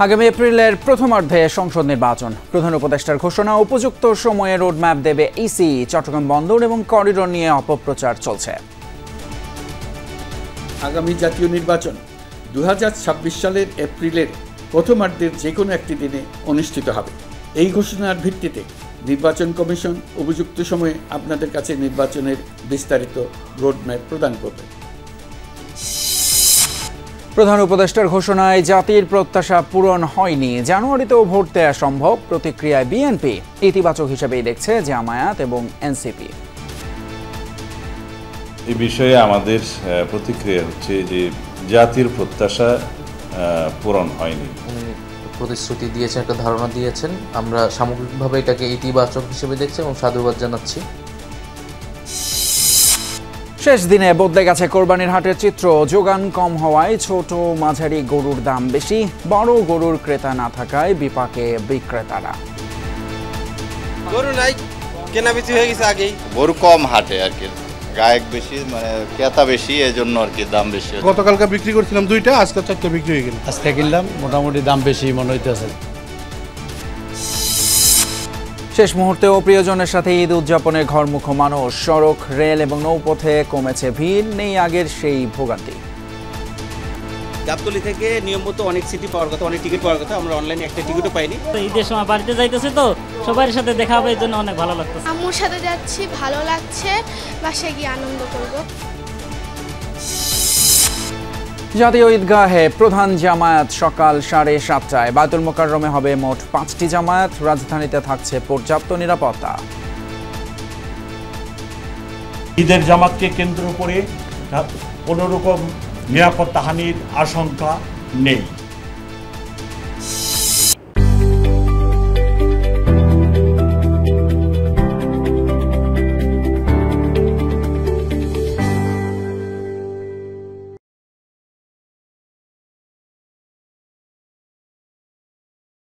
আগামী এপ্রিলের প্রথমার্ধে সংসদ নির্বাচন। প্রধান উপদেষ্টার ঘোষণা, উপযুক্ত সময়ে রোডম্যাপ দেবে ইসি। চট্টগ্রাম বন্দর এবং করিডোর নিয়ে অপপ্রচার চলছে। আগামী জাতীয় নির্বাচন 2026 সালের এপ্রিলের প্রথমার্ধের যে কোনো একটি দিনে অনুষ্ঠিত হবে। এই ঘোষণার ভিত্তিতে নির্বাচন কমিশন উপযুক্ত সময়ে আপনাদের কাছে নির্বাচনের বিস্তারিত রোডম্যাপ প্রদান করবে। প্রধান উপদেষ্টার ঘোষণায় জাতির প্রত্যাশা পূরণ হয়নি, জানুয়ারিতেও ভোট দেওয়া সম্ভব। প্রতিক্রিয়ায় বিএনপি ইতিবাচক হিসেবেই দেখছে জামায়াত এবং এনসিপি। এই বিষয়ে আমাদের প্রতিক্রিয়া হচ্ছে যে জাতির প্রত্যাশা পূরণ হয়নি। প্রতিশ্রুতি দিয়েছেন, একটা ধারণা দিয়েছেন, আমরা সামগ্রিকভাবে এটাকে ইতিবাচক হিসেবে দেখছি এবং সাধুবাদ জানাচ্ছি। শেষ দিনে বদলে গেছে কোরবানির হাটের চিত্র। যোগান কম হওয়ায় ছোট মাঝারি গরুর দাম বেশি, বড় গরুর ক্রেতা না থাকায় বিপাকে বিক্রেতারা। গরু নাই, কেনা বেশি হয়ে গেছে আগেই। গরু কম হাটে আর কি, গায়ক বেশি, মানে ক্রেতা বেশি, এই জন্য আর কি দাম বেশি। গতকালকে বিক্রি করছিলাম 2টা, আজকে 4টা বিক্রি হয়ে গেল। আজকে কিনলাম, মোটামুটি দাম বেশি মনে হইতেছে। শেষ মুহূর্তেও প্রিয়জনের সাথে ঈদ উদযাপনে ঘরমুখ মানুষ। সড়ক, রেল এবং নৌপথে কমেছে ভিড়, নেই আগের সেই ভোগান্তি। গাবতলী থেকে নিয়ম মতো অনেক সিটি পাওয়ার কথা, অনেক টিকিট পাওয়ার কথা, আমরা অনলাইনে একটা টিকিটও পাইনি। ঈদের সময় বাড়িতে যাইতেছে, তো সবার সাথে দেখা হবে, এই জন্য অনেক ভালো লাগতেছে। আম্মুর সাথে যাচ্ছি, ভালো লাগছে, বাসায় গিয়ে আনন্দ করব। জাতীয় ঈদগাহে প্রধান জামায়াত সকাল 7:30টায়। বায়তুল মোকাররমে হবে মোট 5টি জামায়াত। রাজধানীতে থাকছে পর্যাপ্ত নিরাপত্তা। ঈদের জামাতকে কেন্দ্র করে কোনোরকম নিরাপত্তাহানির আশঙ্কা নেই।